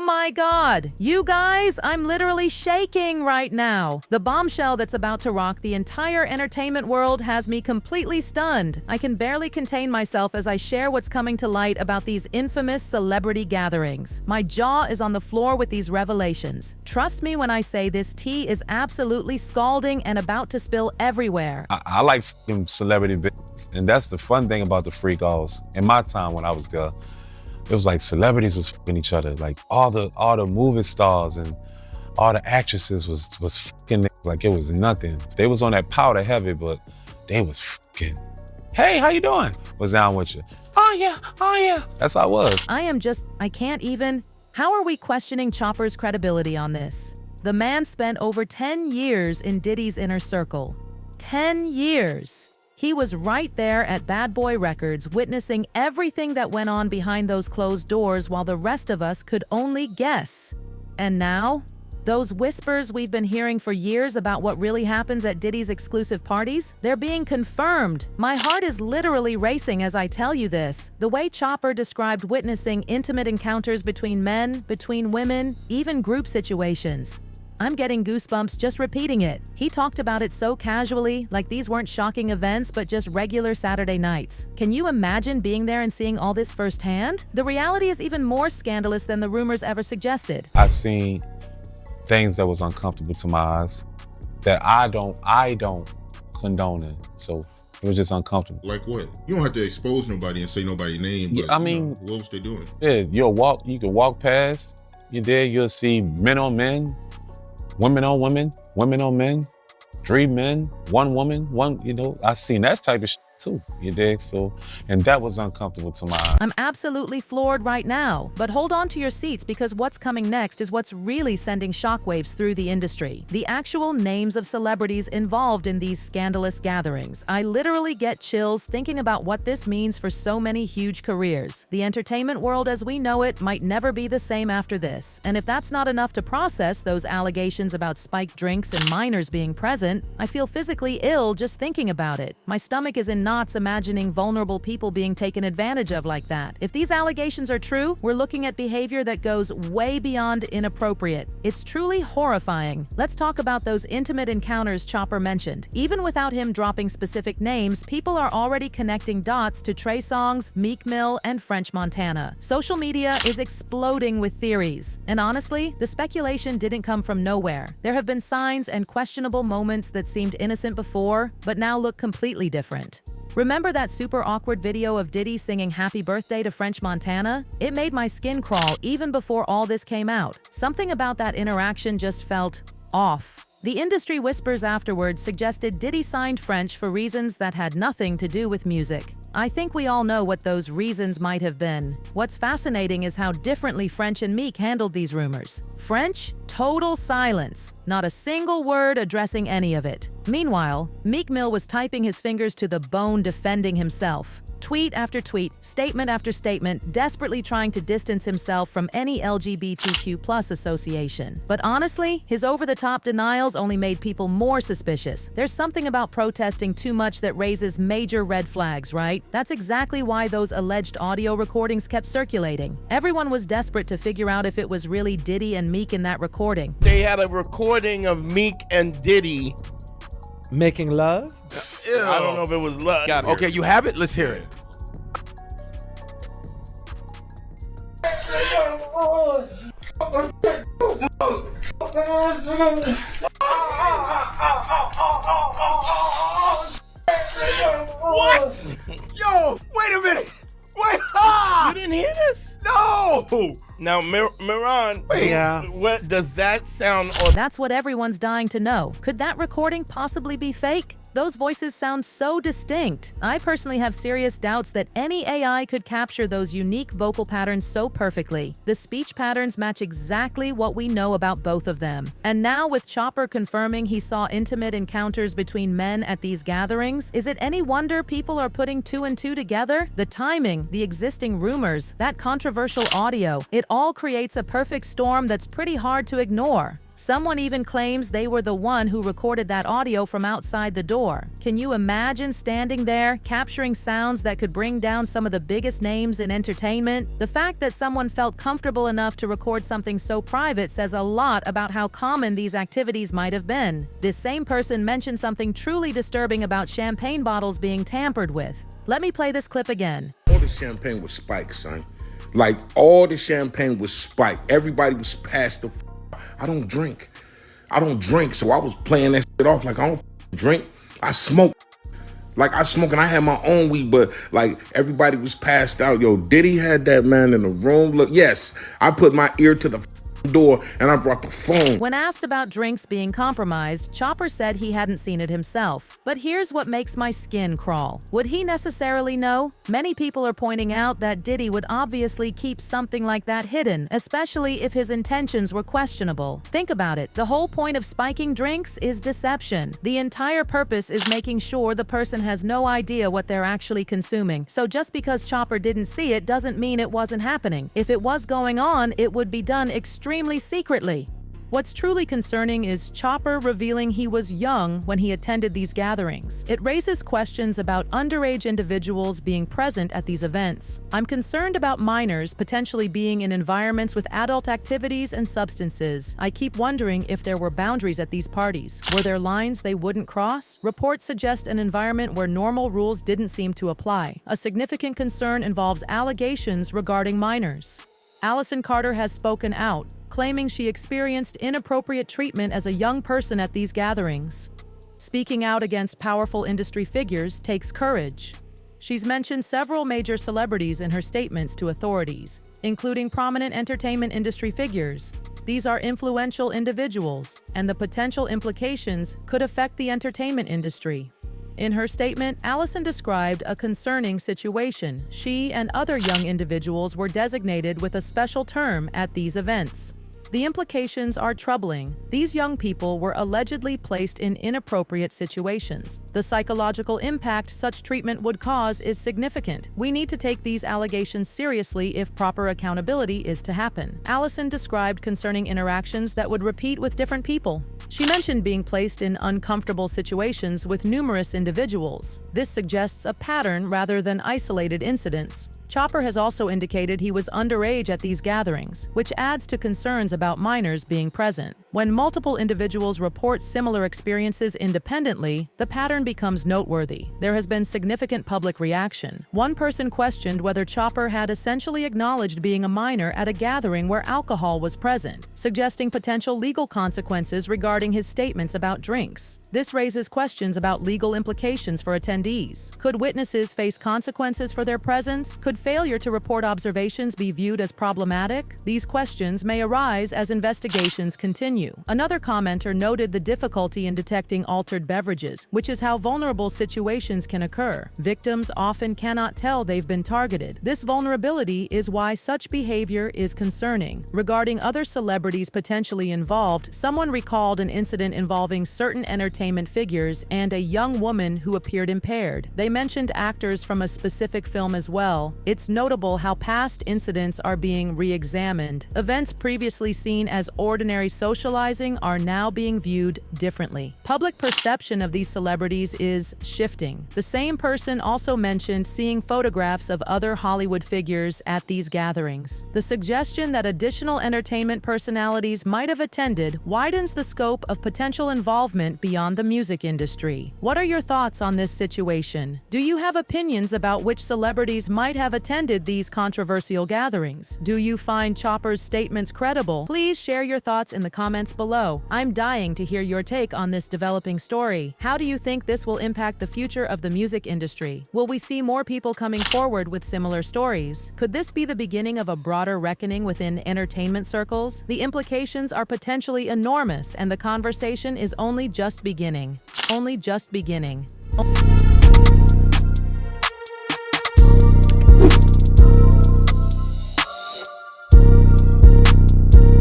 my God, you guys, I'm literally shaking right now. The bombshell that's about to rock the entire entertainment world has me completely stunned. I can barely contain myself as I share what's coming to light about these infamous celebrity gatherings. My jaw is on the floor with these revelations. Trust me when I say this tea is absolutely scalding and about to spill everywhere. I like f***ing celebrity videos, and that's the fun thing about the freak offs. In my time when I was there, it was like celebrities was f***ing each other. Like all the movie stars and all the actresses was f***ing like it was nothing. They was on that powder heavy, but they was f***ing. Hey, how you doing? What's down with you? Oh yeah. That's how I was. I can't even. How are we questioning Chopper's credibility on this? The man spent over 10 years in Diddy's inner circle. 10 years. He was right there at Bad Boy Records, witnessing everything that went on behind those closed doors while the rest of us could only guess. And now, those whispers we've been hearing for years about what really happens at Diddy's exclusive parties, they're being confirmed. My heart is literally racing as I tell you this. The way Chopper described witnessing intimate encounters between men, between women, even group situations. I'm getting goosebumps just repeating it. He talked about it so casually, like these weren't shocking events, but just regular Saturday nights. Can you imagine being there and seeing all this firsthand? The reality is even more scandalous than the rumors ever suggested. I've seen things that was uncomfortable to my eyes that I don't condone it. So it was just uncomfortable. Like what? You don't have to expose nobody and say nobody's name, but I mean, what was they doing? Yeah, you can walk past, you'll see men on men, women on women, women on men, 3 men, 1 woman, I seen that type of shit too, you dig? So, and that was uncomfortable to my eye. I'm absolutely floored right now, but hold on to your seats because what's coming next is what's really sending shockwaves through the industry. The actual names of celebrities involved in these scandalous gatherings. I literally get chills thinking about what this means for so many huge careers. The entertainment world as we know it might never be the same after this. And if that's not enough to process those allegations about spiked drinks and minors being present, I feel physically ill just thinking about it. My stomach is in knots imagining vulnerable people being taken advantage of like that. If these allegations are true, we're looking at behavior that goes way beyond inappropriate. It's truly horrifying. Let's talk about those intimate encounters Chopper mentioned. Even without him dropping specific names, people are already connecting dots to Trey Songz, Meek Mill, and French Montana. Social media is exploding with theories. And honestly, the speculation didn't come from nowhere. There have been signs and questionable moments that seemed innocent before, but now look completely different. Remember that super awkward video of Diddy singing Happy Birthday to French Montana? It made my skin crawl even before all this came out. Something about that interaction just felt off. The industry whispers afterwards suggested Diddy signed French for reasons that had nothing to do with music. I think we all know what those reasons might have been. What's fascinating is how differently French and Meek handled these rumors. French, total silence, not a single word addressing any of it. Meanwhile, Meek Mill was typing his fingers to the bone defending himself. Tweet after tweet, statement after statement, desperately trying to distance himself from any LGBTQ+ association. But honestly, his over-the-top denials only made people more suspicious. There's something about protesting too much that raises major red flags, right? That's exactly why those alleged audio recordings kept circulating. Everyone was desperate to figure out if it was really Diddy and Meek in that recording. They had a recording of Meek and Diddy making love? Ew. I don't know if it was love. Okay, you have it? Let's hear it. What? Yo, wait a minute. Wait. You didn't hear this? No. Now, Miran, what does that sound? That's what everyone's dying to know. Could that recording possibly be fake? Those voices sound so distinct. I personally have serious doubts that any AI could capture those unique vocal patterns so perfectly. The speech patterns match exactly what we know about both of them. And now with Chopper confirming he saw intimate encounters between men at these gatherings, is it any wonder people are putting 2 and 2 together? The timing, the existing rumors, that controversial audio, it all creates a perfect storm that's pretty hard to ignore. Someone even claims they were the one who recorded that audio from outside the door. Can you imagine standing there, capturing sounds that could bring down some of the biggest names in entertainment? The fact that someone felt comfortable enough to record something so private says a lot about how common these activities might have been. This same person mentioned something truly disturbing about champagne bottles being tampered with. Let me play this clip again. All the champagne was spiked, son. Like, all the champagne was spiked. Everybody was past the I don't drink. So I was playing that shit off like I don't drink. I smoke. Like, I smoke and I had my own weed, but like everybody was passed out. Yo, Diddy had that man in the room. Look, yes, I put my ear to the door and I brought the phone. When asked about drinks being compromised, Chopper said he hadn't seen it himself. But here's what makes my skin crawl. Would he necessarily know? Many people are pointing out that Diddy would obviously keep something like that hidden, especially if his intentions were questionable. Think about it. The whole point of spiking drinks is deception. The entire purpose is making sure the person has no idea what they're actually consuming. So just because Chopper didn't see it doesn't mean it wasn't happening. If it was going on, it would be done extremely secretly. What's truly concerning is Chopper revealing he was young when he attended these gatherings. It raises questions about underage individuals being present at these events. I'm concerned about minors potentially being in environments with adult activities and substances. I keep wondering if there were boundaries at these parties. Were there lines they wouldn't cross? Reports suggest an environment where normal rules didn't seem to apply. A significant concern involves allegations regarding minors. Allison Carter has spoken out, claiming she experienced inappropriate treatment as a young person at these gatherings. Speaking out against powerful industry figures takes courage. She's mentioned several major celebrities in her statements to authorities, including prominent entertainment industry figures. These are influential individuals, and the potential implications could affect the entertainment industry. In her statement, Allison described a concerning situation. She and other young individuals were designated with a special term at these events. The implications are troubling. These young people were allegedly placed in inappropriate situations. The psychological impact such treatment would cause is significant. We need to take these allegations seriously if proper accountability is to happen. Allison described concerning interactions that would repeat with different people. She mentioned being placed in uncomfortable situations with numerous individuals. This suggests a pattern rather than isolated incidents. Chopper has also indicated he was underage at these gatherings, which adds to concerns about minors being present. When multiple individuals report similar experiences independently, the pattern becomes noteworthy. There has been significant public reaction. One person questioned whether Chopper had essentially acknowledged being a minor at a gathering where alcohol was present, suggesting potential legal consequences regarding his statements about drinks. This raises questions about legal implications for attendees. Could witnesses face consequences for their presence? Could failure to report observations be viewed as problematic? These questions may arise as investigations continue. Another commenter noted the difficulty in detecting altered beverages, which is how vulnerable situations can occur. Victims often cannot tell they've been targeted. This vulnerability is why such behavior is concerning. Regarding other celebrities potentially involved, someone recalled an incident involving certain entertainment figures and a young woman who appeared impaired. They mentioned actors from a specific film as well. It's notable how past incidents are being re-examined. Events previously seen as ordinary socializing are now being viewed differently. Public perception of these celebrities is shifting. The same person also mentioned seeing photographs of other Hollywood figures at these gatherings. The suggestion that additional entertainment personalities might have attended widens the scope of potential involvement beyond the music industry. What are your thoughts on this situation? Do you have opinions about which celebrities might have attended these controversial gatherings? Do you find Chopper's statements credible? Please share your thoughts in the comments below. I'm dying to hear your take on this developing story. How do you think this will impact the future of the music industry? Will we see more people coming forward with similar stories? Could this be the beginning of a broader reckoning within entertainment circles? The implications are potentially enormous, and the conversation is only just beginning. Only just beginning.